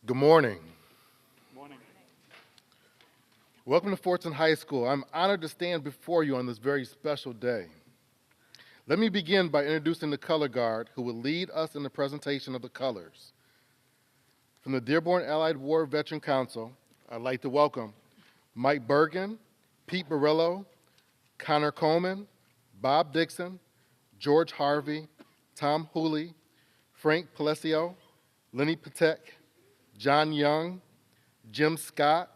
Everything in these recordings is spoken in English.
Good morning. Morning. Welcome to Fordson High School. I'm honored to stand before you on this very special day. Let me begin by introducing the color guard who will lead us in the presentation of the colors. From the Dearborn Allied War Veteran Council, I'd like to welcome Mike Bergen, Pete Barillo, Connor Coleman, Bob Dixon, George Harvey, Tom Hooley, Frank Palesio, Lenny Patek, John Young, Jim Scott,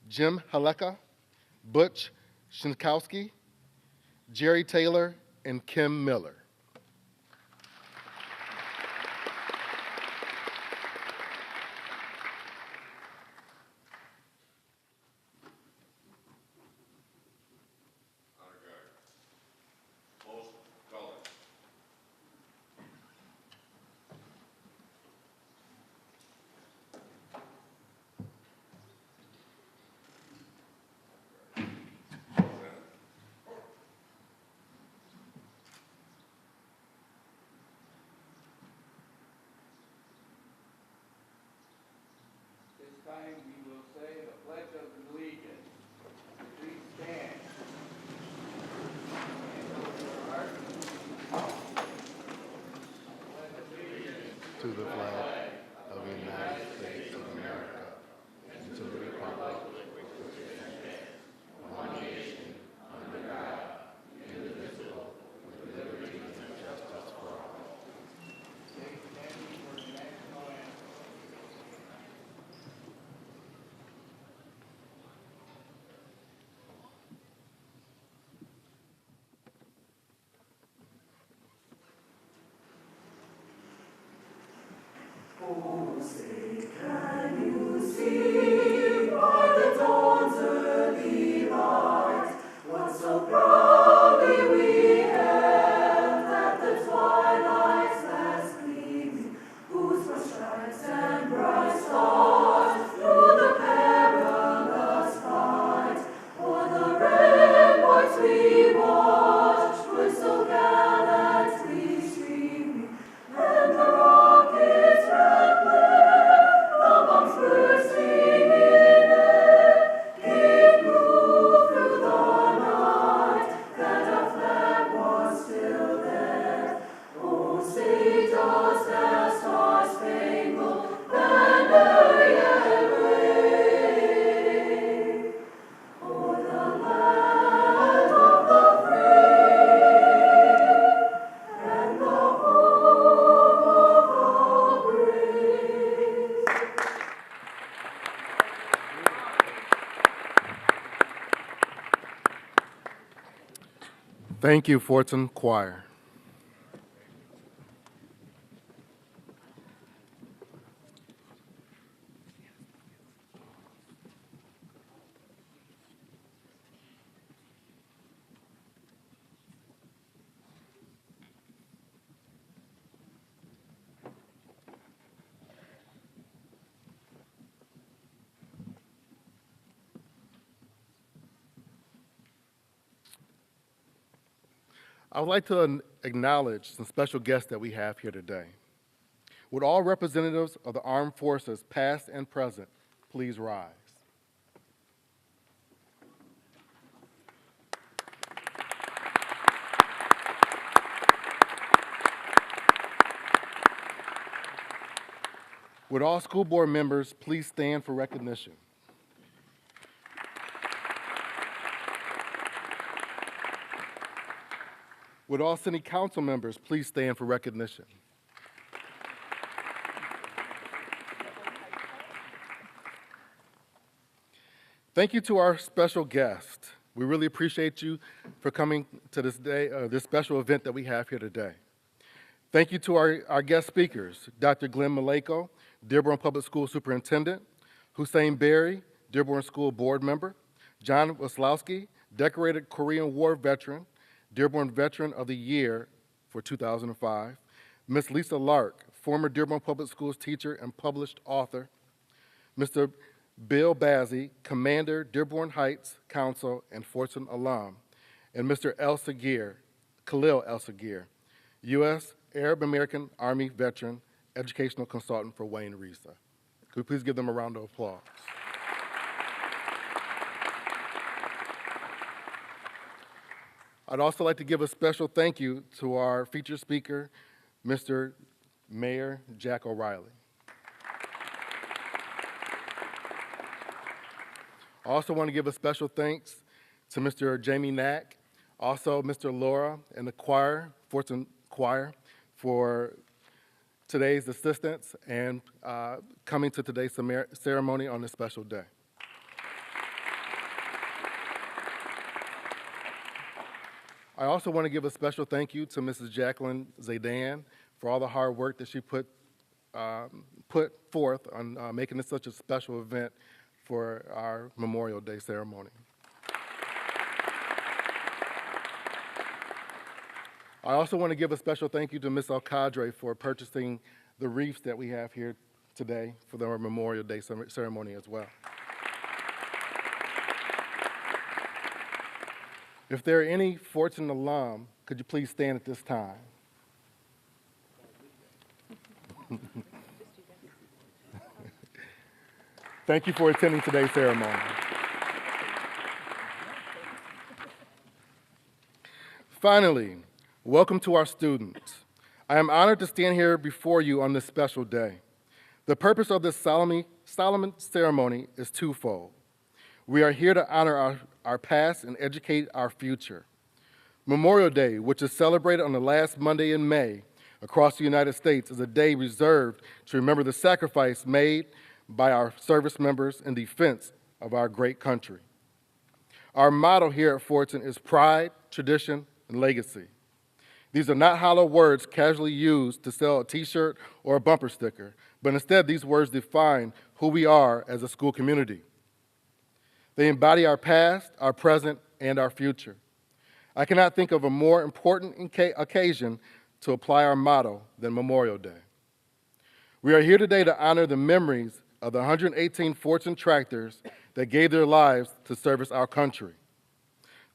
Jim Haleka, Butch Shinkowski, Jerry Taylor, and Kim Miller. This time we will say the Pledge of Allegiance. Please stand. And open your heart. To the flag of the United States of America and to the republic for which it stands, one nation, under God, indivisible, with liberty and justice for all. Take standing for the national anthem. Oh, say, can you see by the dawn's early light what so proudly we hailed at the twilight's last gleaming, whose first stripes and bright stars through the perilous fight o'er the ramparts we watched were so gallantly streaming, and the rockets the bombs bursting in air gave proof through the night that our flag was still there. Oh, say does that star-spangled banner yet wave o'er the land of the free and the home of the brave? Thank you, Fordson Choir. I would like to acknowledge some special guests that we have here today. Would all representatives of the armed forces, past and present, please rise? Would all school board members please stand for recognition? Would all city council members please stand for recognition? Thank you to our special guest. We really appreciate you for coming to this day, this special event that we have here today. Thank you to our guest speakers, Dr. Glenn Maleyko, Dearborn Public School Superintendent, Hussein Berry, Dearborn School Board Member, John Ruselowski, decorated Korean War veteran, Dearborn Veteran of the Year for 2005, Ms. Lisa Lark, former Dearborn Public Schools teacher and published author, Mr. Bill Bazzi, Commander, Dearborn Heights Council and Fordson alum, and Mr. El-Saghir, Khalil El-Saghir, U.S. Arab American Army veteran, educational consultant for Wayne Risa. Could we please give them a round of applause? I'd also like to give a special thank you to our featured speaker, Mr. Mayor Jack O'Reilly. I also want to give a special thanks to Mr. Jamie Knack, also Mr. Laura and the choir, Fordson Choir, for today's assistance and coming to today's ceremony on this special day. I also want to give a special thank you to Mrs. Jacqueline Zaydan for all the hard work that she put forth on making this such a special event for our Memorial Day ceremony. I also want to give a special thank you to Ms. El-Saghir for purchasing the wreaths that we have here today for our Memorial Day ceremony as well. If there are any Fordson alum, could you please stand at this time? Thank you for attending today's ceremony. Finally, welcome to our students. I am honored to stand here before you on this special day. The purpose of this solemn ceremony is twofold. We are here to honor our past and educate our future. Memorial Day, which is celebrated on the last Monday in May across the United States, is a day reserved to remember the sacrifice made by our service members in defense of our great country. Our motto here at Fordson is pride, tradition, and legacy. These are not hollow words casually used to sell a t-shirt or a bumper sticker, but instead these words define who we are as a school community. They embody our past, our present, and our future. I cannot think of a more important occasion to apply our motto than Memorial Day. We are here today to honor the memories of the 118 Fordson tractors that gave their lives to service our country.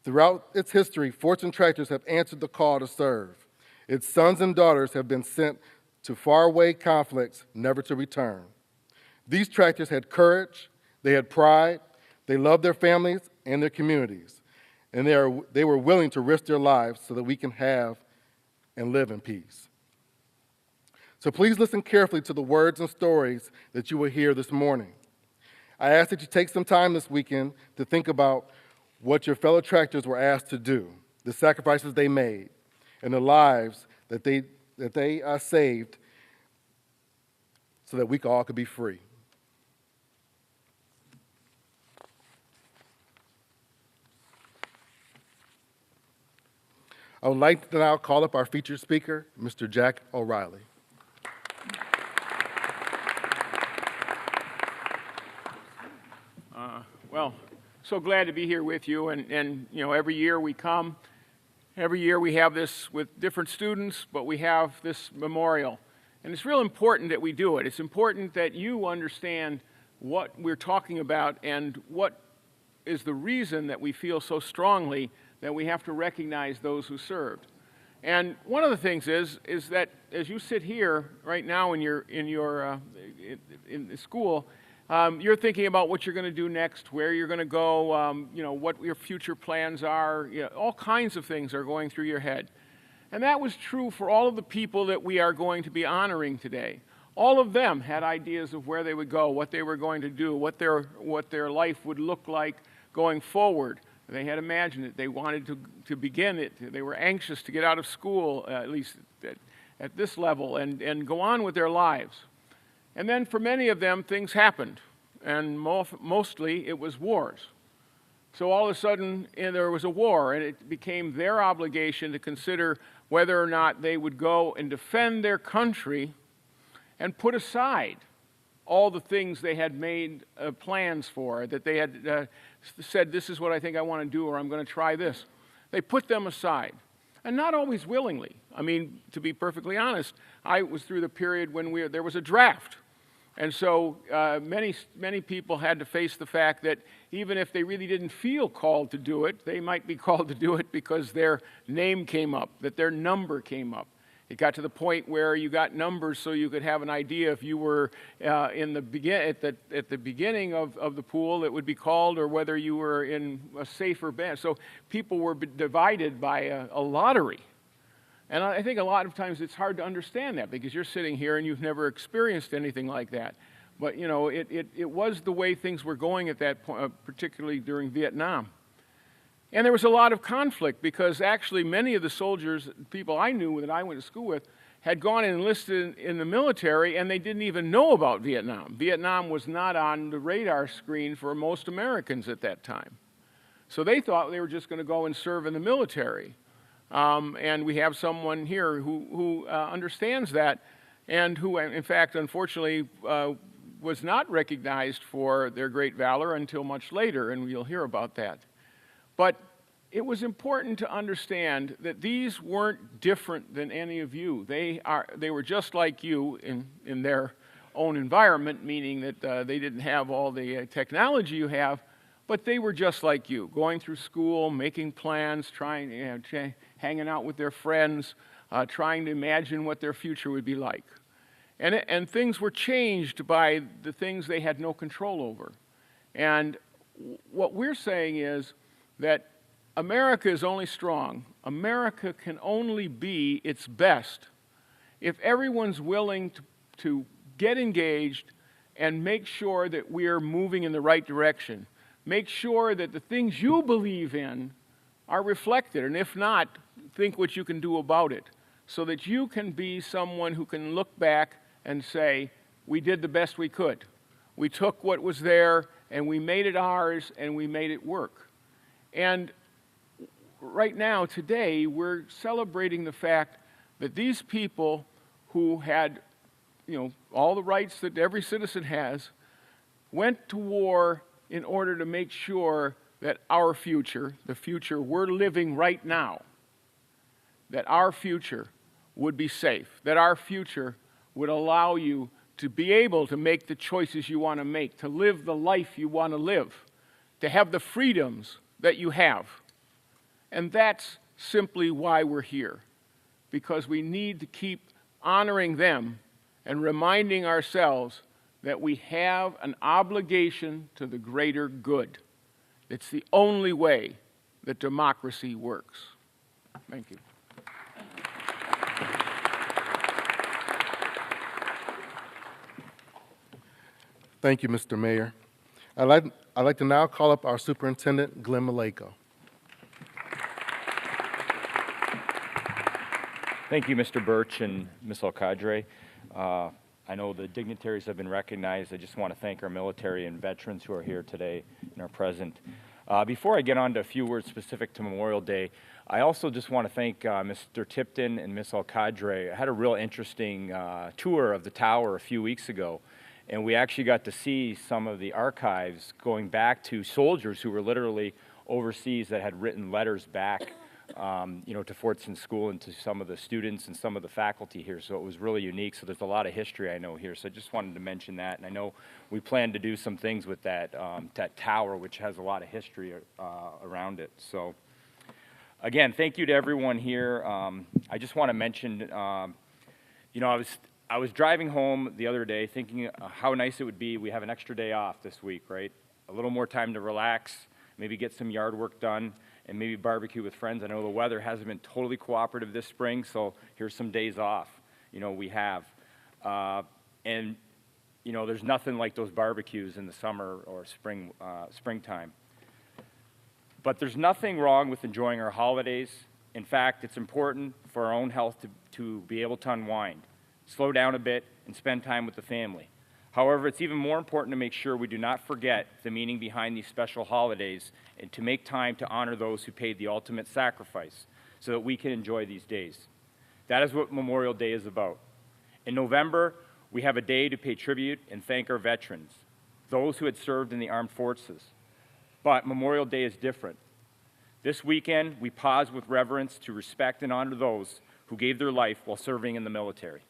Throughout its history, Fordson tractors have answered the call to serve. Its sons and daughters have been sent to faraway conflicts, never to return. These tractors had courage, they had pride, they loved their families and their communities, and they were willing to risk their lives so that we can have and live in peace. So please listen carefully to the words and stories that you will hear this morning. I ask that you take some time this weekend to think about what your fellow tractors were asked to do, the sacrifices they made, and the lives that they saved so that we all could be free. I would like to now call up our featured speaker, Mr. Jack O'Reilly. Well, so glad to be here with you, and you know, every year we come, every year we have this with different students, but we have this memorial. And it's real important that we do it. It's important that you understand what we're talking about and what is the reason that we feel so strongly that we have to recognize those who served. And one of the things is that as you sit here right now in the school, you're thinking about what you're going to do next, where you're going to go, you know, what your future plans are. You know, all kinds of things are going through your head. And that was true for all of the people that we are going to be honoring today. All of them had ideas of where they would go, what they were going to do, what their life would look like going forward. They had imagined it. They wanted to begin it. They were anxious to get out of school, at least at this level, and go on with their lives. And then for many of them, things happened, and mostly it was wars. So all of a sudden, there was a war, and it became their obligation to consider whether or not they would go and defend their country and put aside all the things they had made plans for, that they had said, this is what I think I want to do, or I'm going to try this. They put them aside, and not always willingly. I mean, to be perfectly honest, I was through the period when there was a draft. And so many people had to face the fact that even if they really didn't feel called to do it, they might be called to do it because their name came up, that their number came up. It got to the point where you got numbers so you could have an idea if you were at the beginning of the pool, it would be called, or whether you were in a safer band. So people were divided by a lottery. And I think a lot of times it's hard to understand that because you're sitting here and you've never experienced anything like that. But, you know, it was the way things were going at that point, particularly during Vietnam. And there was a lot of conflict because actually many of the soldiers, people I knew that I went to school with, had gone and enlisted in the military and they didn't even know about Vietnam. Vietnam was not on the radar screen for most Americans at that time. So they thought they were just going to go and serve in the military. And we have someone here who understands that and who, in fact, unfortunately, was not recognized for their great valor until much later, and you'll hear about that. But it was important to understand that these weren't different than any of you. They were just like you in their own environment, meaning that they didn't have all the technology you have, but they were just like you, going through school, making plans, trying, hanging out with their friends, trying to imagine what their future would be like. And things were changed by the things they had no control over. And what we're saying is that America is only strong. America can only be its best if everyone's willing to get engaged and make sure that we're moving in the right direction. Make sure that the things you believe in are reflected, and if not, think what you can do about it, so that you can be someone who can look back and say, we did the best we could. We took what was there, and we made it ours, and we made it work. And right now, today, we're celebrating the fact that these people who had, all the rights that every citizen has, went to war in order to make sure that our future, the future we're living right now, that our future would be safe, that our future would allow you to be able to make the choices you want to make, to live the life you want to live, to have the freedoms that you have. And that's simply why we're here, because we need to keep honoring them and reminding ourselves that we have an obligation to the greater good. It's the only way that democracy works. Thank you. Thank you, Mr. Mayor. I'd like to now call up our Superintendent, Glenn Maleyko. Thank you, Mr. Birch and Ms. El-Saghir. I know the dignitaries have been recognized. I just want to thank our military and veterans who are here today and are present. Before I get on to a few words specific to Memorial Day, I also just want to thank Mr. Tipton and Ms. El-Saghir. I had a real interesting tour of the tower a few weeks ago, and we actually got to see some of the archives going back to soldiers who were literally overseas that had written letters back to Fordson School and to some of the students and some of the faculty here. So it was really unique. So there's a lot of history I know here. So I just wanted to mention that. And I know we plan to do some things with that, that tower, which has a lot of history around it. So again, thank you to everyone here. I just want to mention, I was driving home the other day thinking how nice it would be. We have an extra day off this week, right? A little more time to relax, maybe get some yard work done, and maybe barbecue with friends. I know the weather hasn't been totally cooperative this spring, so here's some days off, we have. There's nothing like those barbecues in the summer or springtime. But there's nothing wrong with enjoying our holidays. In fact, it's important for our own health to be able to unwind, slow down a bit, and spend time with the family. However, it's even more important to make sure we do not forget the meaning behind these special holidays and to make time to honor those who paid the ultimate sacrifice so that we can enjoy these days. That is what Memorial Day is about. In November, we have a day to pay tribute and thank our veterans, those who had served in the armed forces. But Memorial Day is different. This weekend, we pause with reverence to respect and honor those who gave their life while serving in the military.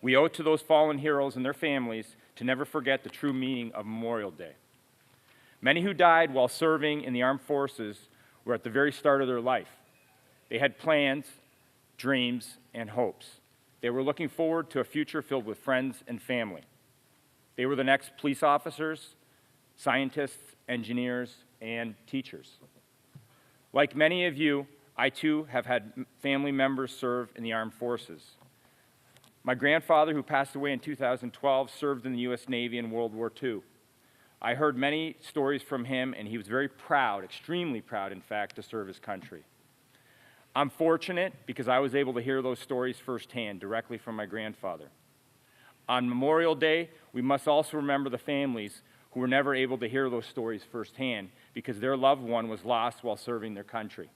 We owe it to those fallen heroes and their families to never forget the true meaning of Memorial Day. Many who died while serving in the armed forces were at the very start of their life. They had plans, dreams, and hopes. They were looking forward to a future filled with friends and family. They were the next police officers, scientists, engineers, and teachers. Like many of you, I too have had family members serve in the armed forces. My grandfather, who passed away in 2012, served in the U.S. Navy in World War II. I heard many stories from him, and he was very proud, extremely proud, in fact, to serve his country. I'm fortunate because I was able to hear those stories firsthand, directly from my grandfather. On Memorial Day, we must also remember the families who were never able to hear those stories firsthand because their loved one was lost while serving their country.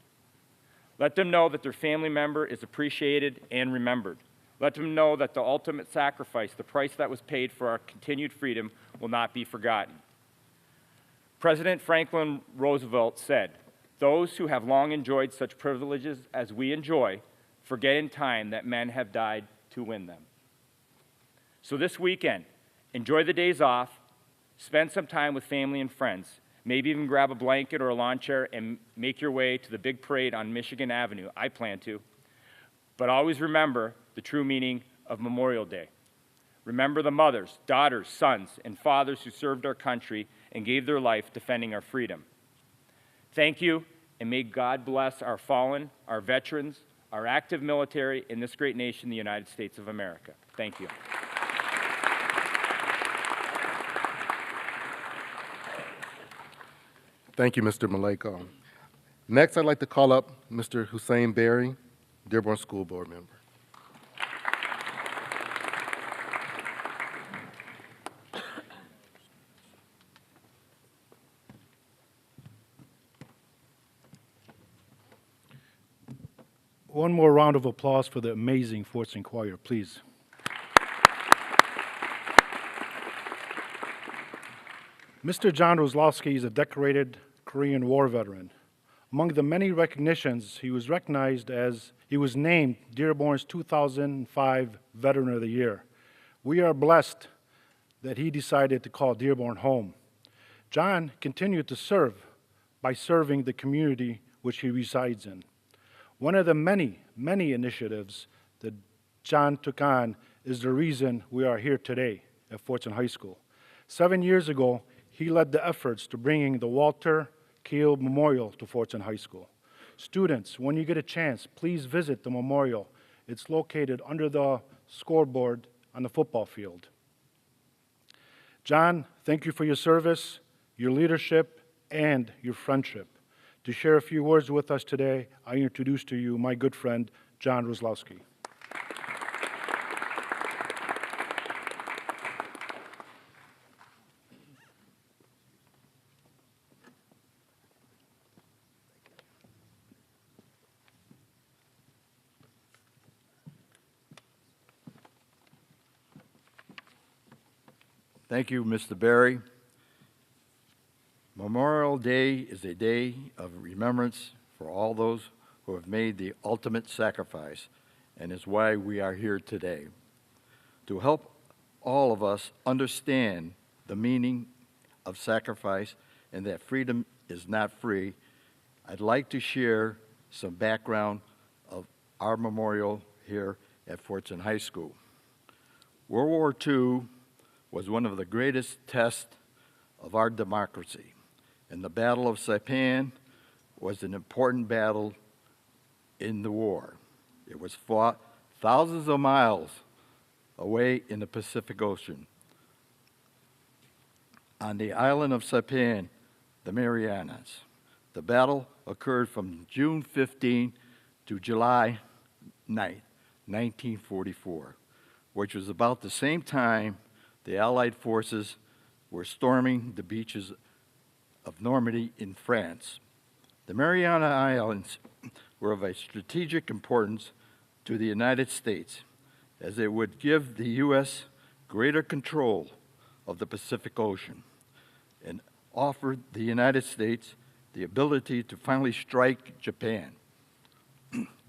Let them know that their family member is appreciated and remembered. Let them know that the ultimate sacrifice, the price that was paid for our continued freedom, will not be forgotten. President Franklin Roosevelt said, "Those who have long enjoyed such privileges as we enjoy forget in time that men have died to win them." So this weekend, enjoy the days off, spend some time with family and friends, maybe even grab a blanket or a lawn chair and make your way to the big parade on Michigan Avenue. I plan to. But always remember the true meaning of Memorial Day. Remember the mothers, daughters, sons, and fathers who served our country and gave their life defending our freedom. Thank you, and may God bless our fallen, our veterans, our active military in this great nation, the United States of America. Thank you. Thank you, Mr. Maleyko. Next, I'd like to call up Mr. Hussein Berry, Dearborn School Board member. One more round of applause for the amazing Fordson Choir, please. Mr. John Ruselowski is a decorated Korean War veteran. Among the many recognitions, he was named Dearborn's 2005 Veteran of the Year. We are blessed that he decided to call Dearborn home. John continued to serve by serving the community which he resides in. One of the many, many initiatives that John took on is the reason we are here today at Fordson High School. 7 years ago, he led the efforts to bringing the Walter Keel Memorial to Fordson High School. Students, when you get a chance, please visit the memorial. It's located under the scoreboard on the football field. John, thank you for your service, your leadership, and your friendship. To share a few words with us today, I introduce to you my good friend, John Ruselowski. Thank you, Mr. Berry. Memorial Day is a day of remembrance for all those who have made the ultimate sacrifice, and is why we are here today. To help all of us understand the meaning of sacrifice and that freedom is not free, I'd like to share some background of our memorial here at Fordson High School. World War II was one of the greatest tests of our democracy, and the Battle of Saipan was an important battle in the war. It was fought thousands of miles away in the Pacific Ocean. On the island of Saipan, the Marianas. The battle occurred from June 15 to July 9, 1944, which was about the same time the Allied forces were storming the beaches of Normandy in France. The Mariana Islands were of a strategic importance to the United States, as it would give the U.S. greater control of the Pacific Ocean and offered the United States the ability to finally strike Japan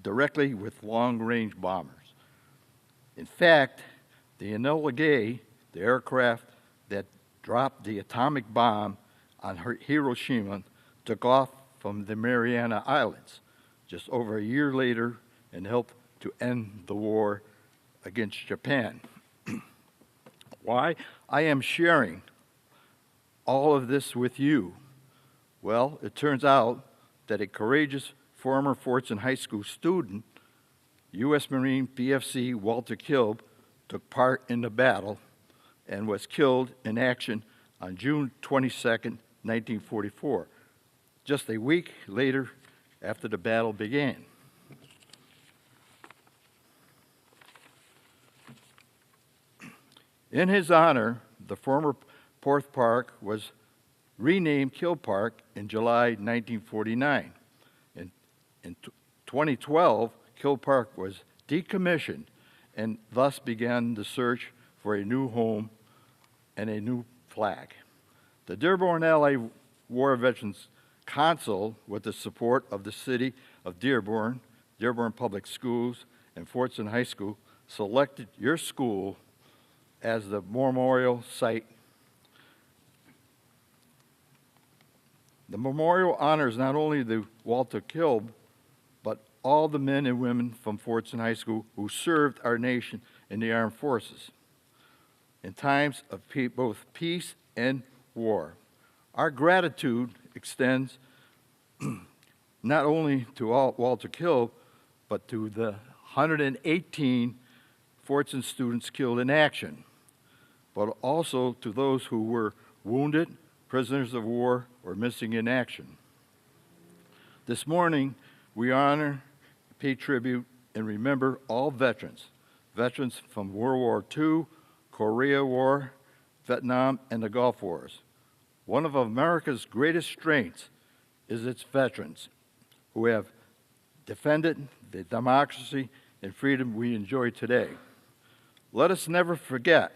directly with long-range bombers. In fact, the Enola Gay, the aircraft that dropped the atomic bomb on Hiroshima, took off from the Mariana Islands just over a year later and helped to end the war against Japan. Why I am sharing all of this with you? Well, it turns out that a courageous former Fordson High School student, U.S. Marine PFC Walter Kilb, took part in the battle and was killed in action on June 22nd, 1944, just a week later after the battle began. In his honor, the former Porth Park was renamed Kilb Park in July 1949. In 2012, Kilb Park was decommissioned and thus began the search for a new home and a new flag. The Dearborn Allied War Veterans Council, with the support of the city of Dearborn, Dearborn Public Schools, and Fordson High School, selected your school as the memorial site. The memorial honors not only the Walter Kilb, but all the men and women from Fordson High School who served our nation in the armed forces in times of both peace and war. Our gratitude extends not only to all Walter Kilb, but to the 118 Fordson students killed in action, but also to those who were wounded, prisoners of war, or missing in action. This morning, we honor, pay tribute, and remember all veterans, veterans from World War II, Korea War, Vietnam, and the Gulf Wars. One of America's greatest strengths is its veterans who have defended the democracy and freedom we enjoy today. Let us never forget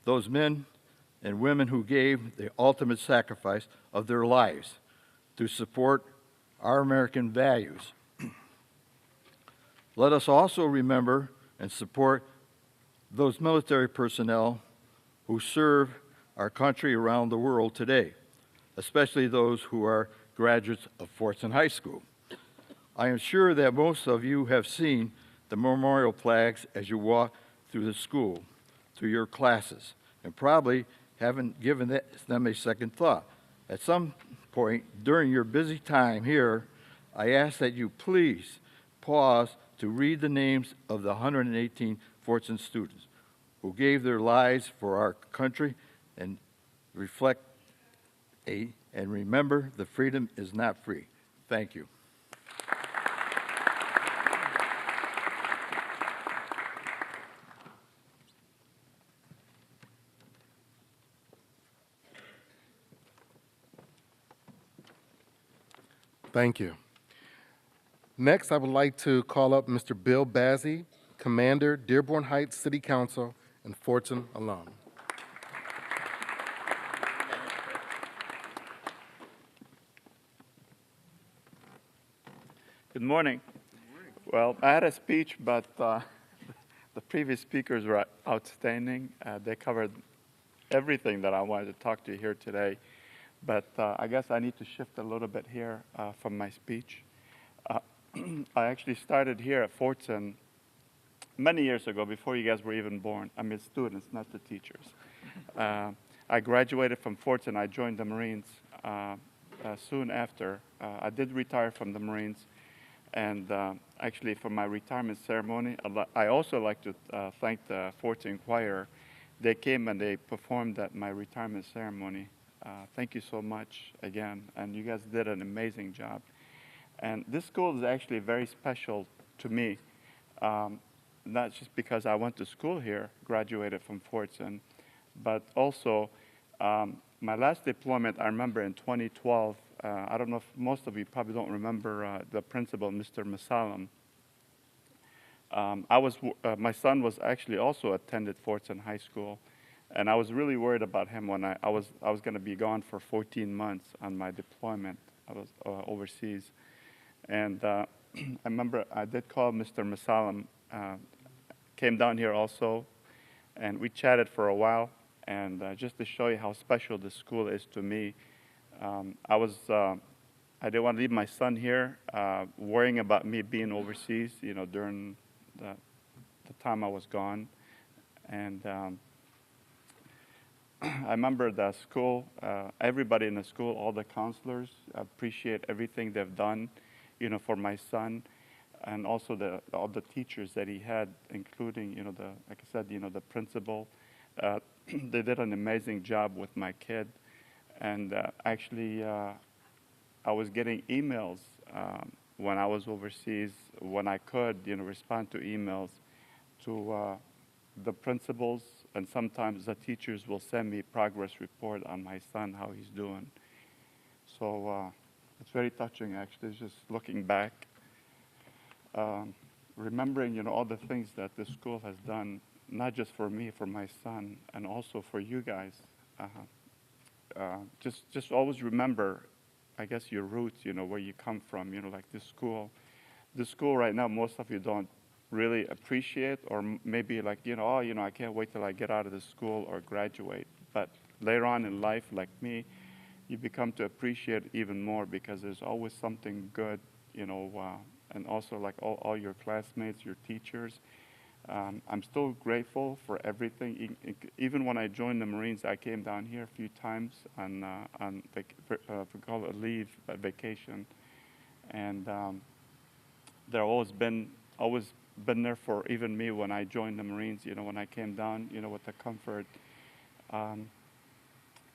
those men and women who gave the ultimate sacrifice of their lives to support our American values. Let us also remember and support those military personnel who serve our country around the world today, especially those who are graduates of Fordson High School. I am sure that most of you have seen the memorial flags as you walk through the school, through your classes, and probably haven't given them a second thought. At some point during your busy time here, I ask that you please pause to read the names of the 118 Fordson students who gave their lives for our country and reflect and remember the freedom is not free. Thank you. Thank you. Next, I would like to call up Mr. Bill Bazzi, Commander, Dearborn Heights City Council, and Fordson alum. Good morning. Well, I had a speech, but the previous speakers were outstanding. They covered everything that I wanted to talk to you here today. But I guess I need to shift a little bit here from my speech. I actually started here at Fordson many years ago, before you guys were even born. I mean, students, not the teachers. I graduated from Fordson. I joined the Marines soon after. I did retire from the Marines. And actually, for my retirement ceremony, I also like to thank the Fordson Choir. They came and they performed at my retirement ceremony. Thank you so much again, and you guys did an amazing job. And this school is actually very special to me, not just because I went to school here, graduated from Fordson, but also my last deployment, I remember in 2012, I don't know if most of you probably don't remember the principal, Mr. Masalam. My son was actually also attended Fordson High School, and I was really worried about him when I was going to be gone for 14 months on my deployment. I was overseas, and I remember I did call Mr. Masalam, came down here also, and we chatted for a while. And just to show you how special this school is to me, I didn't want to leave my son here, worrying about me being overseas, during the time I was gone. And I remember the school, everybody in the school, all the counselors, appreciate everything they've done, for my son, and also all the teachers that he had, including, like I said, the principal. They did an amazing job with my kid. And actually, I was getting emails when I was overseas, when I could, respond to emails to the principals, and sometimes the teachers will send me progress report on my son, how he's doing. So it's very touching, actually, just looking back, remembering, all the things that the school has done, not just for me, for my son, and also for you guys. Just always remember, I guess, your roots, where you come from, like this school. This school right now, most of you don't really appreciate, or maybe like, oh, I can't wait till I get out of this school or graduate. But later on in life, like me, you become to appreciate even more because there's always something good, and also like all your classmates, your teachers. I'm still grateful for everything. Even when I joined the Marines, I came down here a few times on we call it a vacation, and they're always been there for even me when I joined the Marines. When I came down, with the comfort.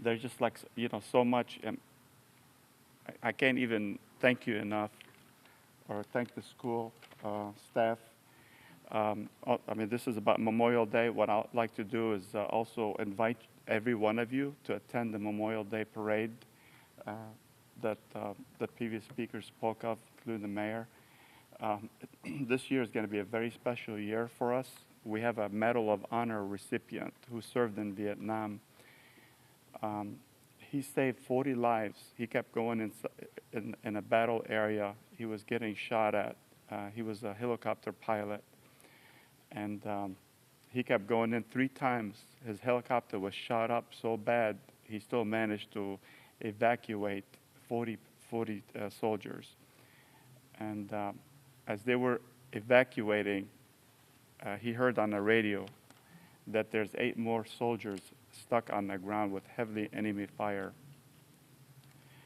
There's just like so much. I can't even thank you enough, or thank the school staff. I mean, this is about Memorial Day. What I'd like to do is also invite every one of you to attend the Memorial Day parade that the previous speaker spoke of, including the mayor. This year is going to be a very special year for us. We have a Medal of Honor recipient who served in Vietnam. He saved 40 lives. He kept going in a battle area. He was getting shot at. He was a helicopter pilot. And he kept going in 3 times. His helicopter was shot up so bad, he still managed to evacuate 40 soldiers. And as they were evacuating, he heard on the radio that there's 8 more soldiers stuck on the ground with heavy enemy fire.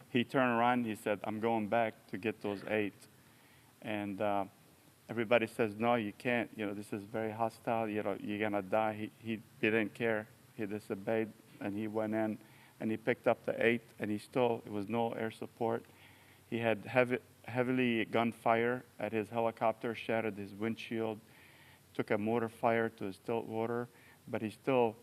He turned around, he said, I'm going back to get those 8. And everybody says, no, you can't. This is very hostile. You're going to die. He didn't care. He disobeyed, and he went in, and he picked up the 8, and it was no air support. He had heavily gunfire at his helicopter, shattered his windshield, took a mortar fire to his tilt water, but he still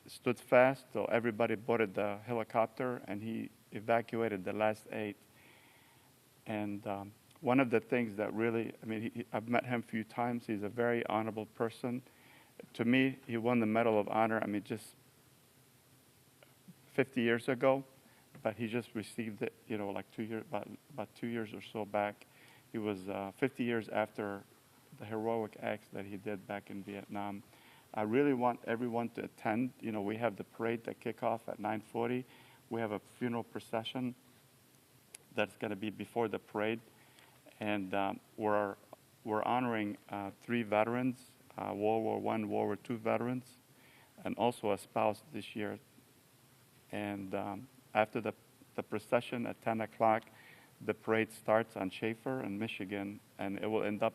stood fast till everybody boarded the helicopter, and he evacuated the last 8. And one of the things that really, I've met him a few times. He's a very honorable person. To me, he won the Medal of Honor, just 50 years ago, but he just received it, like about 2 years or so back. He was 50 years after the heroic acts that he did back in Vietnam. I really want everyone to attend. We have the parade that kick off at 9:40. We have a funeral procession that's going to be before the parade. And we're honoring 3 veterans, World War I, World War II veterans, and also a spouse this year. And after the procession at 10 o'clock, the parade starts on Schaefer in Michigan, and it will end up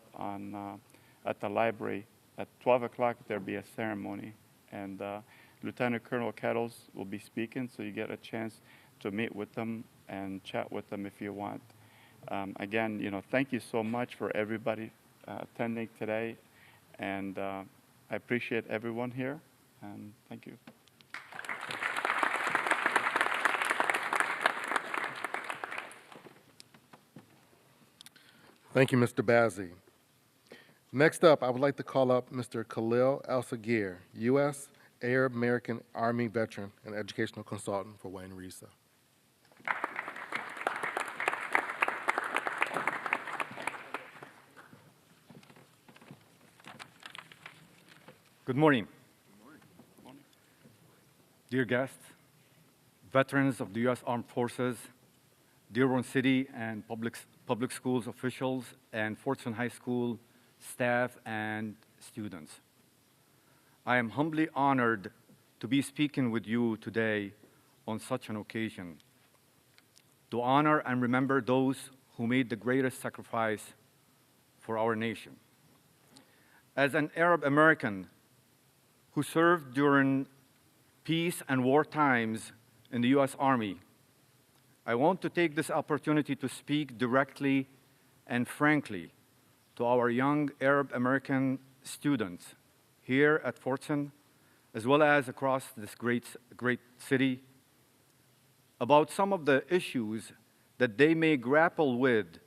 at the library. At 12 o'clock, there'll be a ceremony. And Lieutenant Colonel Kettles will be speaking, so you get a chance to meet with them and chat with them if you want. Again, thank you so much for everybody attending today, and I appreciate everyone here, and thank you. Thank you, Mr. Bazzi. Next up, I would like to call up Mr. Khalil El-Saghir, U.S. Arab American Army veteran and educational consultant for Wayne Risa. Good morning. Dear guests, veterans of the U.S. Armed Forces, Dearborn City and public schools officials, and Fordson High School staff, and students. I am humbly honored to be speaking with you today on such an occasion, to honor and remember those who made the greatest sacrifice for our nation. As an Arab American who served during peace and war times in the US Army, I want to take this opportunity to speak directly and frankly to our young Arab American students here at Fordson, as well as across this great city, about some of the issues that they may grapple with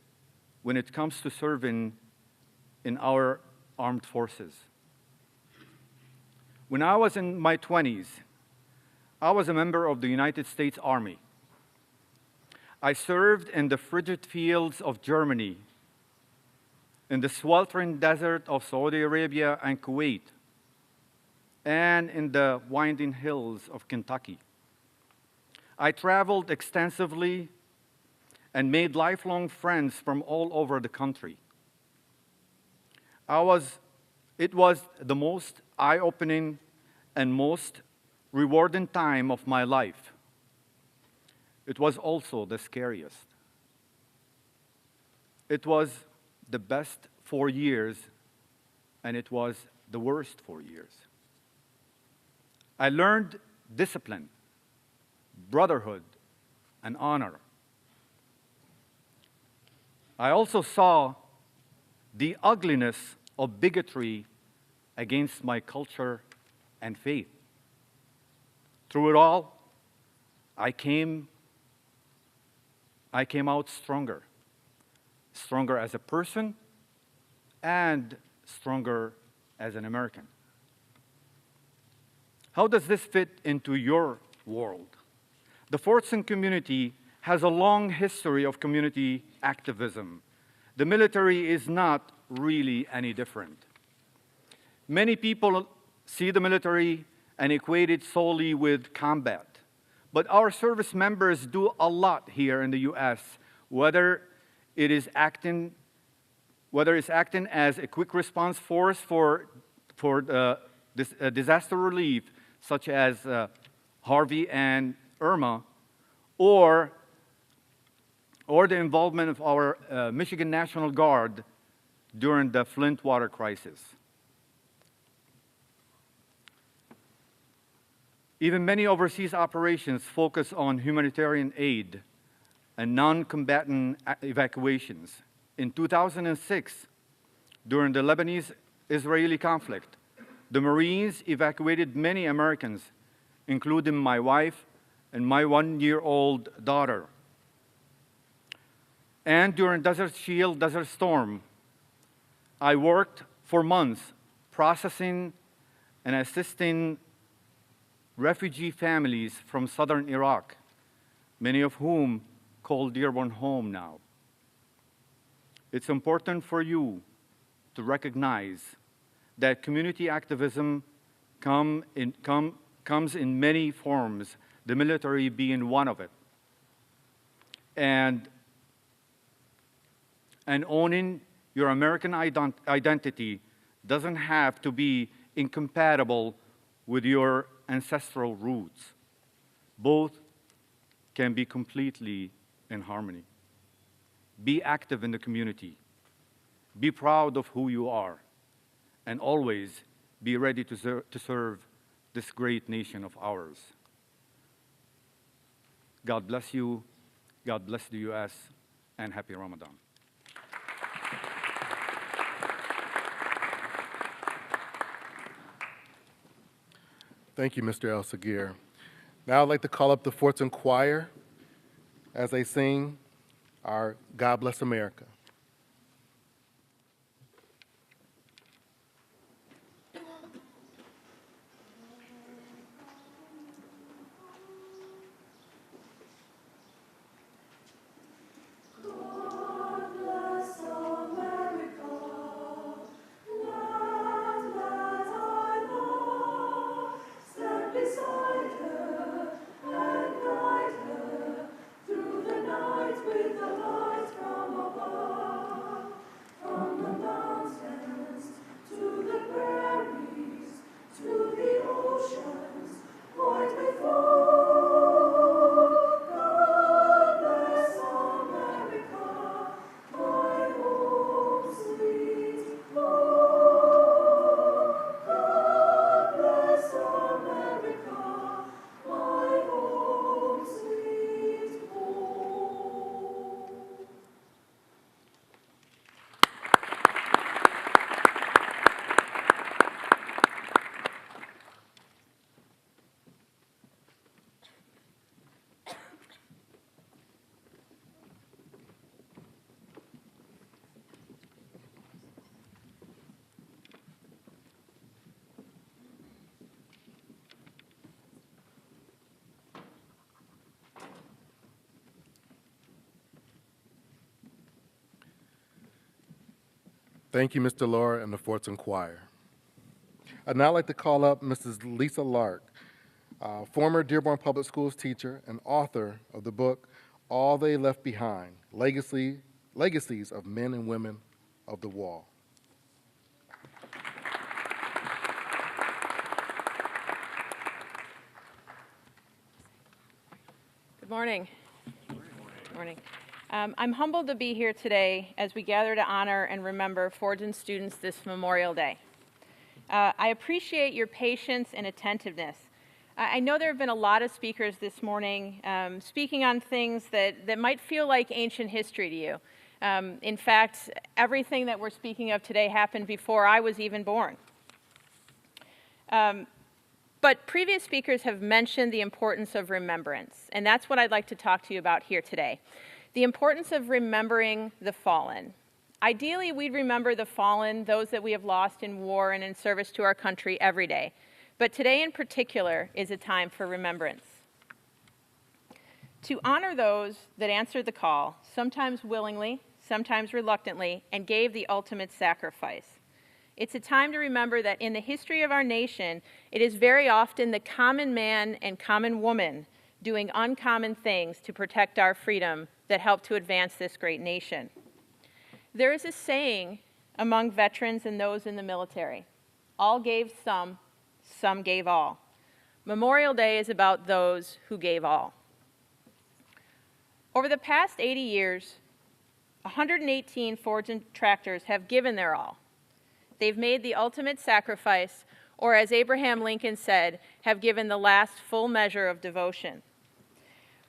when it comes to serving in our armed forces. When I was in my 20s, I was a member of the United States Army. I served in the frigid fields of Germany, in the sweltering desert of Saudi Arabia and Kuwait, and in the winding hills of Kentucky. I traveled extensively and made lifelong friends from all over the country. It was the most eye-opening and most rewarding time of my life. It was also the scariest. It was the best 4 years, and it was the worst 4 years. I learned discipline, brotherhood, and honor. I also saw the ugliness of bigotry against my culture and faith. Through it all, I came out stronger as a person and stronger as an American. How does this fit into your world? The Fordson community has a long history of community activism. The military is not really any different. Many people see the military and equate it solely with combat. But our service members do a lot here in the US, whether it's acting as a quick response force for disaster relief, such as Harvey and Irma, or the involvement of our Michigan National Guard during the Flint water crisis. Even many overseas operations focus on humanitarian aid and non-combatant evacuations. In 2006, during the Lebanese-Israeli conflict, the Marines evacuated many Americans, including my wife and my 1-year-old daughter. And during Desert Shield, Desert Storm, I worked for months processing and assisting refugee families from southern Iraq, many of whom call Dearborn home now. It's important for you to recognize that community activism comes in many forms, the military being one of it. And owning your American identity doesn't have to be incompatible with your ancestral roots. Both can be completely in harmony. Be active in the community. Be proud of who you are. And always be ready to serve this great nation of ours. God bless you. God bless the US. And happy Ramadan. Thank you, Mr. El-Saghir. Now I'd like to call up the Fordson Choir as they sing our God Bless America. God bless America, land I love. Stand beside her and guide her through the night with the light from above. From the mountains Thank you, Mr. Laura and the Fordson Choir. I'd now like to call up Mrs. Lisa Lark, former Dearborn Public Schools teacher and author of the book, All They Left Behind, Legacies of Men and Women of the Wall. Good morning. Good morning. I'm humbled to be here today as we gather to honor and remember Fordson students this Memorial Day. I appreciate your patience and attentiveness. I know there have been a lot of speakers this morning speaking on things that might feel like ancient history to you. In fact, everything that we're speaking of today happened before I was even born. But previous speakers have mentioned the importance of remembrance, and that's what I'd like to talk to you about here today. The importance of remembering the fallen. Ideally, we'd remember the fallen, those that we have lost in war and in service to our country every day. But today in particular is a time for remembrance. To honor those that answered the call, sometimes willingly, sometimes reluctantly, and gave the ultimate sacrifice. It's a time to remember that in the history of our nation, it is very often the common man and common woman doing uncommon things to protect our freedom that help to advance this great nation. There is a saying among veterans and those in the military, all gave some gave all. Memorial Day is about those who gave all. Over the past 80 years, 118 Fordson tractors have given their all. They've made the ultimate sacrifice, or as Abraham Lincoln said, have given the last full measure of devotion.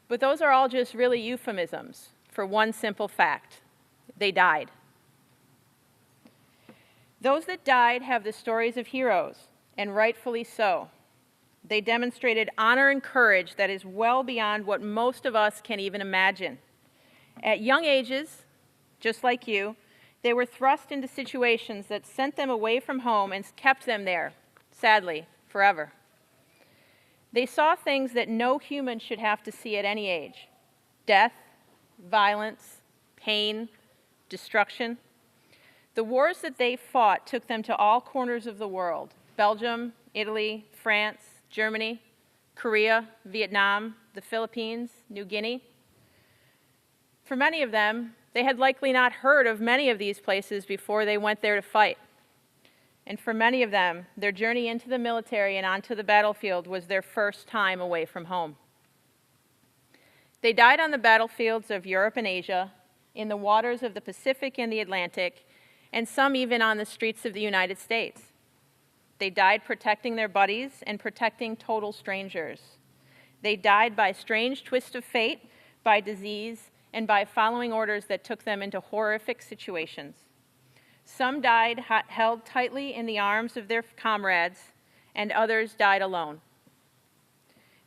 But those are all just really euphemisms for one simple fact. They died. Those that died have the stories of heroes, and rightfully so. They demonstrated honor and courage that is well beyond what most of us can even imagine. At young ages, just like you, they were thrust into situations that sent them away from home and kept them there, sadly, forever. They saw things that no human should have to see at any age: death, violence, pain, destruction. The wars that they fought took them to all corners of the world: Belgium, Italy, France, Germany, Korea, Vietnam, the Philippines, New Guinea. For many of them, they had likely not heard of many of these places before they went there to fight. And for many of them, their journey into the military and onto the battlefield was their first time away from home. They died on the battlefields of Europe and Asia, in the waters of the Pacific and the Atlantic, and some even on the streets of the United States. They died protecting their buddies and protecting total strangers. They died by strange twist of fate, by disease, and by following orders that took them into horrific situations. Some died held tightly in the arms of their comrades, and others died alone.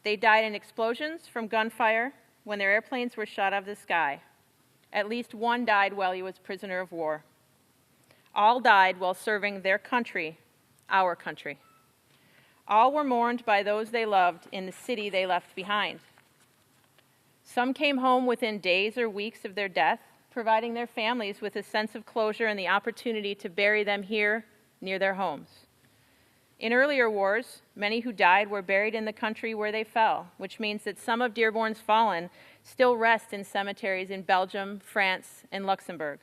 They died in explosions from gunfire when their airplanes were shot out of the sky. At least one died while he was prisoner of war. All died while serving their country, our country. All were mourned by those they loved in the city they left behind. Some came home within days or weeks of their death, providing their families with a sense of closure and the opportunity to bury them here near their homes. In earlier wars, many who died were buried in the country where they fell, which means that some of Dearborn's fallen still rest in cemeteries in Belgium, France, and Luxembourg.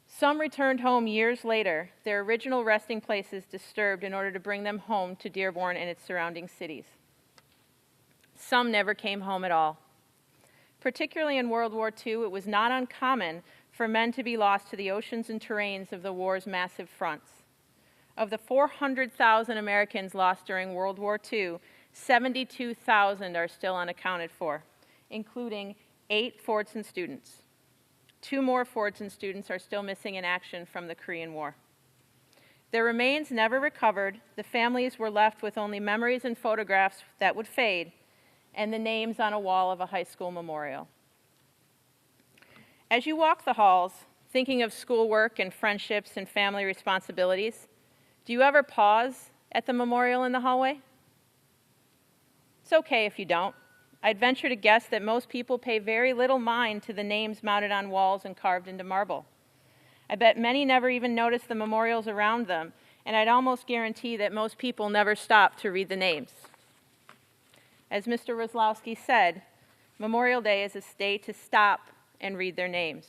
Some returned home years later, their original resting places disturbed in order to bring them home to Dearborn and its surrounding cities. Some never came home at all. Particularly in World War II, it was not uncommon for men to be lost to the oceans and terrains of the war's massive fronts. Of the 400,000 Americans lost during World War II, 72,000 are still unaccounted for, including 8 Fordson students. 2 more Fordson students are still missing in action from the Korean War. Their remains never recovered. The families were left with only memories and photographs that would fade, and the names on a wall of a high school memorial. As you walk the halls, thinking of schoolwork and friendships and family responsibilities, do you ever pause at the memorial in the hallway? It's okay if you don't. I'd venture to guess that most people pay very little mind to the names mounted on walls and carved into marble. I bet many never even noticed the memorials around them, and I'd almost guarantee that most people never stop to read the names. As Mr. Ruselowski said, Memorial Day is a day to stop and read their names.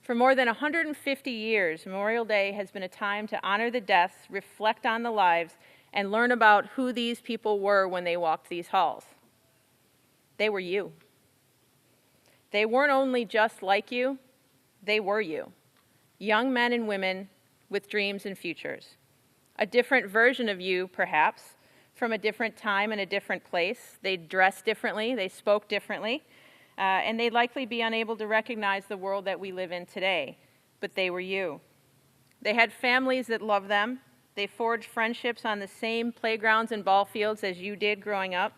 For more than 150 years, Memorial Day has been a time to honor the deaths, reflect on the lives, and learn about who these people were when they walked these halls. They were you. They weren't only just like you, they were you. Young men and women with dreams and futures. A different version of you, perhaps, from a different time and a different place. They dressed differently, they spoke differently, and they'd likely be unable to recognize the world that we live in today, but they were you. They had families that loved them. They forged friendships on the same playgrounds and ball fields as you did growing up.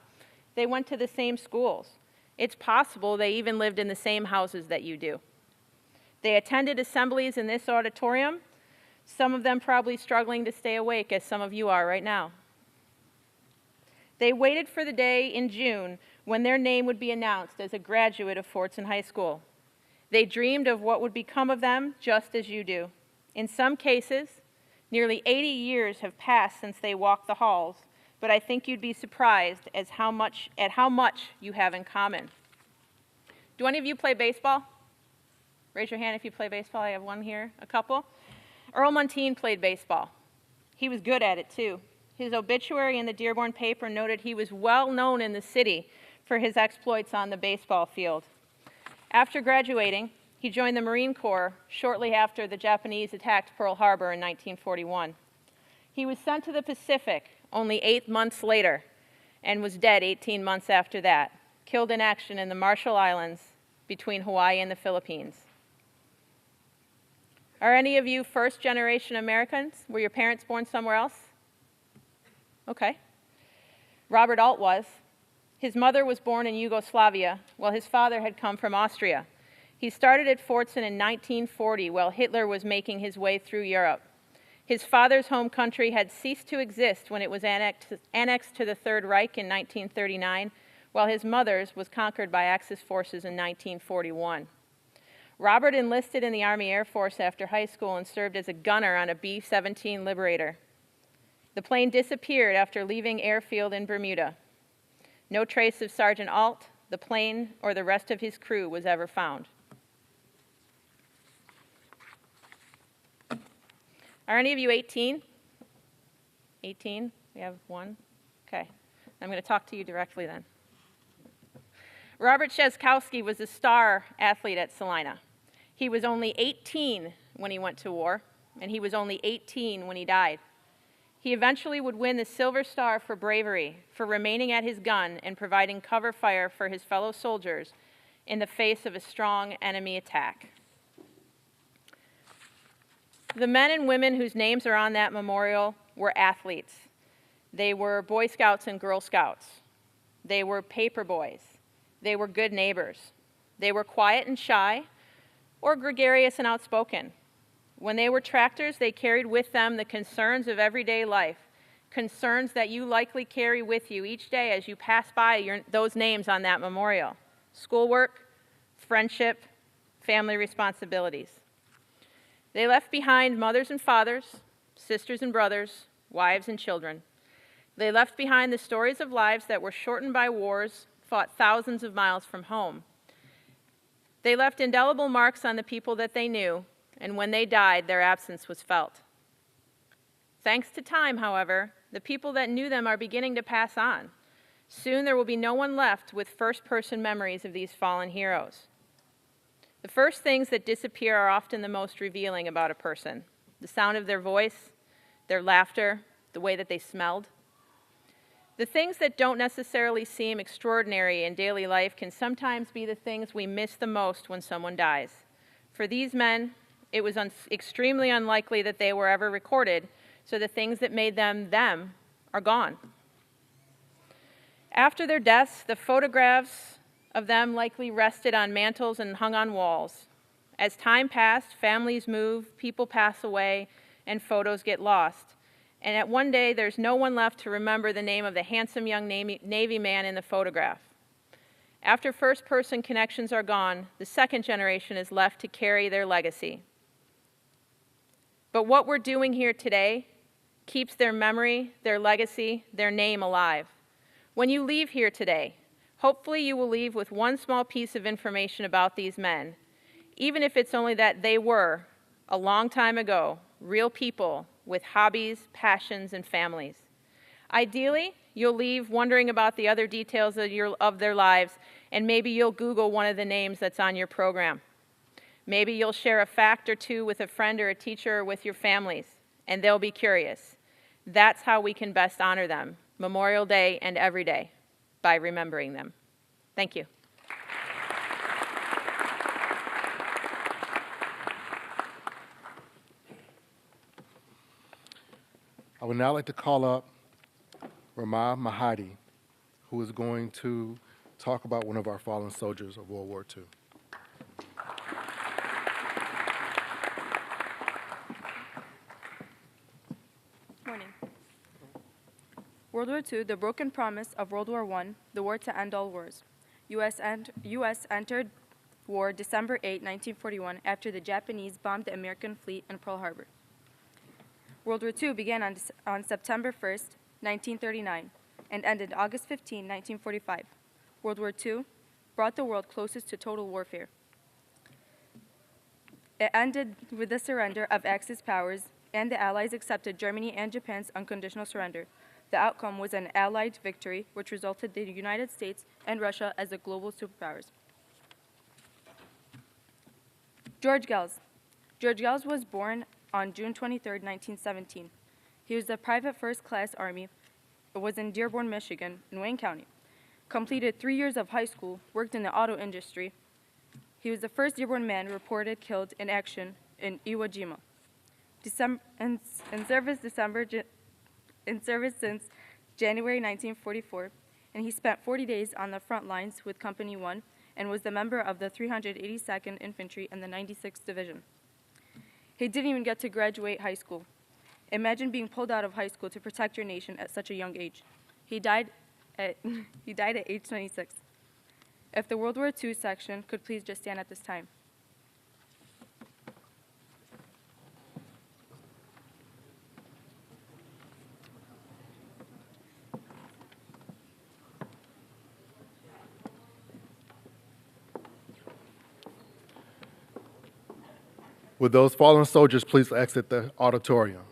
They went to the same schools. It's possible they even lived in the same houses that you do. They attended assemblies in this auditorium, some of them probably struggling to stay awake, as some of you are right now. They waited for the day in June when their name would be announced as a graduate of Fordson High School. They dreamed of what would become of them just as you do. In some cases, nearly 80 years have passed since they walked the halls, but I think you'd be surprised at how much you have in common. Do any of you play baseball? Raise your hand if you play baseball. I have one here, a couple. Earl Muntean played baseball. He was good at it, too. His obituary in the Dearborn paper noted he was well known in the city for his exploits on the baseball field. After graduating, he joined the Marine Corps shortly after the Japanese attacked Pearl Harbor in 1941. He was sent to the Pacific only 8 months later and was dead 18 months after that, killed in action in the Marshall Islands between Hawaii and the Philippines. Are any of you first-generation Americans? Were your parents born somewhere else? Okay. Robert Alt was. His mother was born in Yugoslavia, while his father had come from Austria. He started at Fordson in 1940 while Hitler was making his way through Europe. His father's home country had ceased to exist when it was annexed to the Third Reich in 1939, while his mother's was conquered by Axis forces in 1941. Robert enlisted in the Army Air Force after high school and served as a gunner on a B-17 Liberator. The plane disappeared after leaving airfield in Bermuda. No trace of Sergeant Alt, the plane, or the rest of his crew was ever found. Are any of you 18? 18? We have one? Okay. I'm going to talk to you directly then. Robert Shezkowski was a star athlete at Salina. He was only 18 when he went to war, and he was only 18 when he died. He eventually would win the Silver Star for bravery, for remaining at his gun and providing cover fire for his fellow soldiers in the face of a strong enemy attack. The men and women whose names are on that memorial were athletes. They were Boy Scouts and Girl Scouts. They were paper boys. They were good neighbors. They were quiet and shy, or gregarious and outspoken. When they were tractors, they carried with them the concerns of everyday life, concerns that you likely carry with you each day as you pass by those names on that memorial: schoolwork, friendship, family responsibilities. They left behind mothers and fathers, sisters and brothers, wives and children. They left behind the stories of lives that were shortened by wars fought thousands of miles from home. They left indelible marks on the people that they knew, and when they died, their absence was felt. Thanks to time, however, the people that knew them are beginning to pass on. Soon there will be no one left with first-person memories of these fallen heroes. The first things that disappear are often the most revealing about a person: the sound of their voice, their laughter, the way that they smelled. The things that don't necessarily seem extraordinary in daily life can sometimes be the things we miss the most when someone dies. For these men, it was extremely unlikely that they were ever recorded, so the things that made them them are gone. After their deaths, the photographs of them likely rested on mantles and hung on walls. As time passed, families move, people pass away, and photos get lost. And at one day, there's no one left to remember the name of the handsome young Navy man in the photograph. After first-person connections are gone, the second generation is left to carry their legacy. But what we're doing here today keeps their memory, their legacy, their name alive. When you leave here today, hopefully you will leave with one small piece of information about these men, even if it's only that they were, a long time ago, real people with hobbies, passions, and families. Ideally, you'll leave wondering about the other details of their lives, and maybe you'll Google one of the names that's on your program. Maybe you'll share a fact or two with a friend or a teacher or with your families, and they'll be curious. That's how we can best honor them, Memorial Day and every day, by remembering them. Thank you. I would now like to call up Ramah Mahadi, who is going to talk about one of our fallen soldiers of World War II. Morning. World War II, the broken promise of World War I, the war to end all wars. U.S. entered war December 8, 1941, after the Japanese bombed the American fleet in Pearl Harbor. World War II began on September 1, 1939, and ended August 15, 1945. World War II brought the world closest to total warfare. It ended with the surrender of Axis powers, and the Allies accepted Germany and Japan's unconditional surrender. The outcome was an Allied victory, which resulted in the United States and Russia as the global superpowers. George Gels. George Gels was born on June 23, 1917. He was a private first-class Army, was in Dearborn, Michigan, in Wayne County. Completed 3 years of high school, worked in the auto industry. He was the first Dearborn man reported killed in action in Iwo Jima. In service since January 1944, and he spent 40 days on the front lines with Company 1 and was the member of the 382nd Infantry and the 96th Division. He didn't even get to graduate high school. Imagine being pulled out of high school to protect your nation at such a young age. He died at age 26. If the World War II section could please just stand at this time. Would those fallen soldiers please exit the auditorium?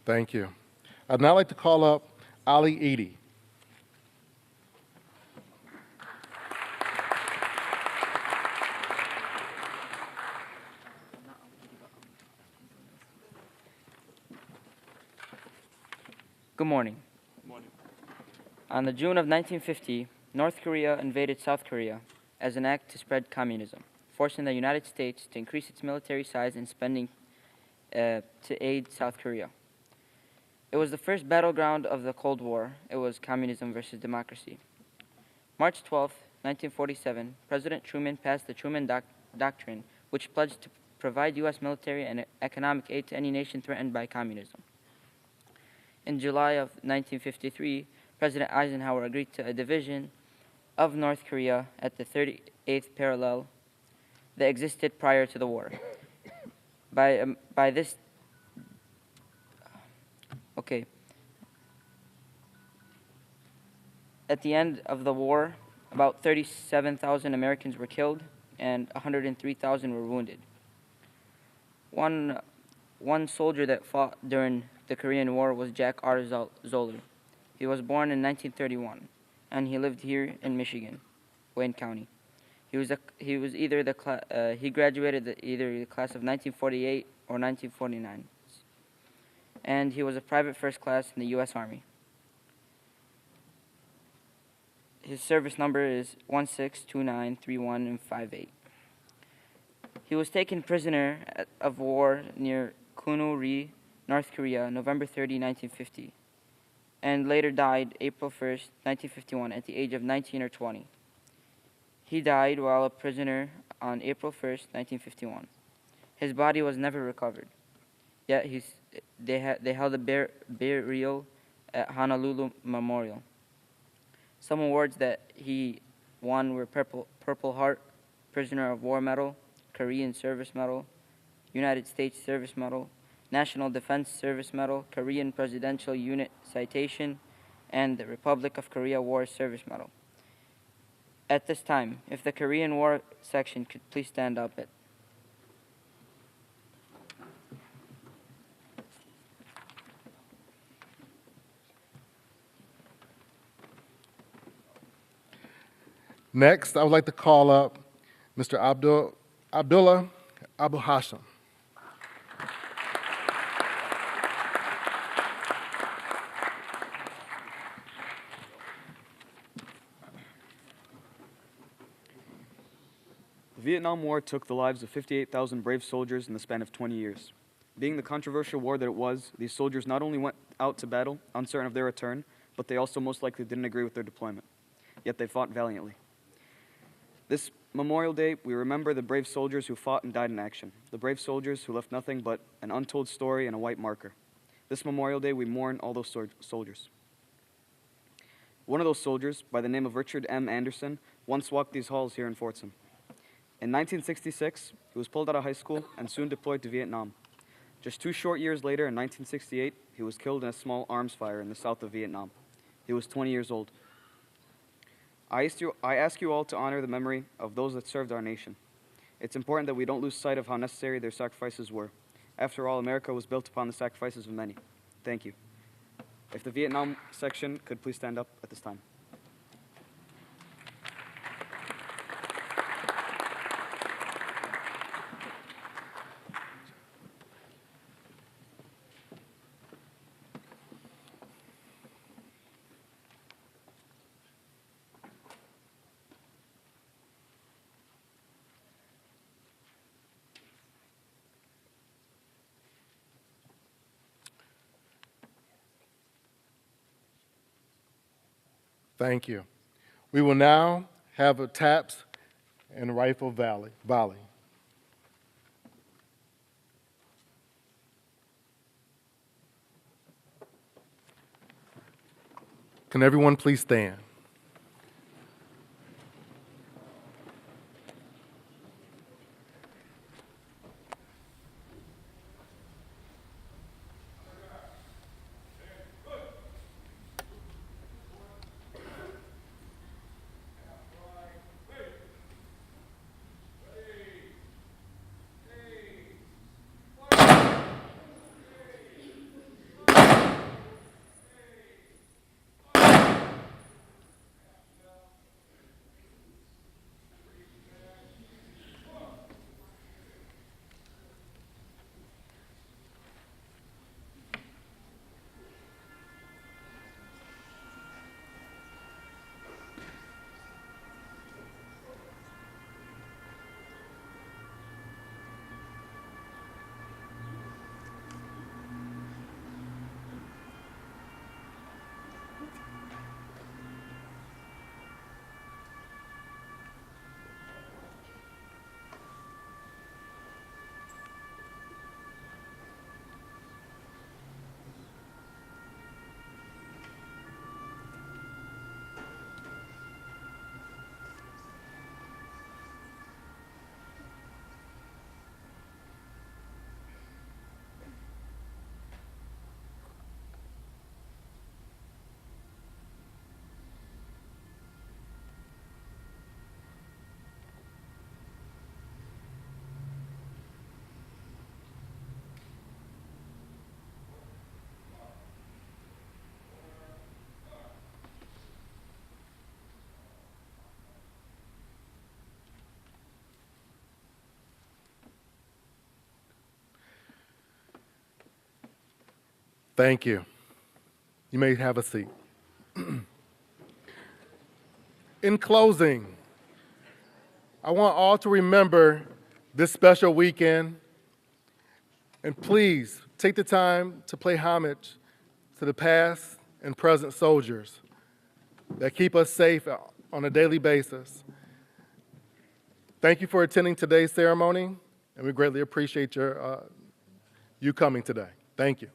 Thank you. I'd now like to call up Ali Edie. Good morning. On the June of 1950, North Korea invaded South Korea as an act to spread communism, forcing the United States to increase its military size and spending to aid South Korea. It was the first battleground of the Cold War. It was communism versus democracy. March 12, 1947, President Truman passed the Truman Doctrine, which pledged to provide U.S. military and economic aid to any nation threatened by communism. In July of 1953, President Eisenhower agreed to a division of North Korea at the 38th parallel that existed prior to the war. By this, okay. At the end of the war, about 37,000 Americans were killed and 103,000 were wounded. One soldier that fought during the Korean War was Jack R. Zoller. He was born in 1931, and he lived here in Michigan, Wayne County. He graduated either the class of 1948 or 1949, and he was a private first class in the U.S. Army. His service number is 16293158. He was taken prisoner of war near Kunuri, North Korea, November 30, 1950, and later died April 1st, 1951, at the age of 19 or 20. He died while a prisoner on April 1st, 1951. His body was never recovered, yet they held a burial at Honolulu Memorial. Some awards that he won were Purple Heart, Prisoner of War Medal, Korean Service Medal, United States Service Medal, National Defense Service Medal, Korean Presidential Unit Citation, and the Republic of Korea War Service Medal. At this time, if the Korean War section could please stand up. Next, I would like to call up Mr. Abdullah Abu Hashim. The Vietnam War took the lives of 58,000 brave soldiers in the span of 20 years. Being the controversial war that it was, these soldiers not only went out to battle, uncertain of their return, but they also most likely didn't agree with their deployment. Yet they fought valiantly. This Memorial Day, we remember the brave soldiers who fought and died in action, the brave soldiers who left nothing but an untold story and a white marker. This Memorial Day, we mourn all those soldiers. One of those soldiers, by the name of Richard M. Anderson, once walked these halls here in Fordson. In 1966, he was pulled out of high school and soon deployed to Vietnam. Just 2 short years later, in 1968, he was killed in a small arms fire in the south of Vietnam. He was 20 years old. I ask you all to honor the memory of those that served our nation. It's important that we don't lose sight of how necessary their sacrifices were. After all, America was built upon the sacrifices of many. Thank you. If the Vietnam section could please stand up at this time. Thank you. We will now have a taps and rifle volley. Can everyone please stand? Thank you. You may have a seat. In closing, I want all to remember this special weekend, and please take the time to pay homage to the past and present soldiers that keep us safe on a daily basis. Thank you for attending today's ceremony, and we greatly appreciate you coming today. Thank you.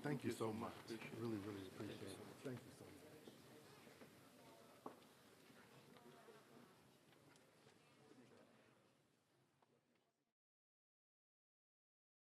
Thank you so much. Really, really appreciate it. Thank you so much.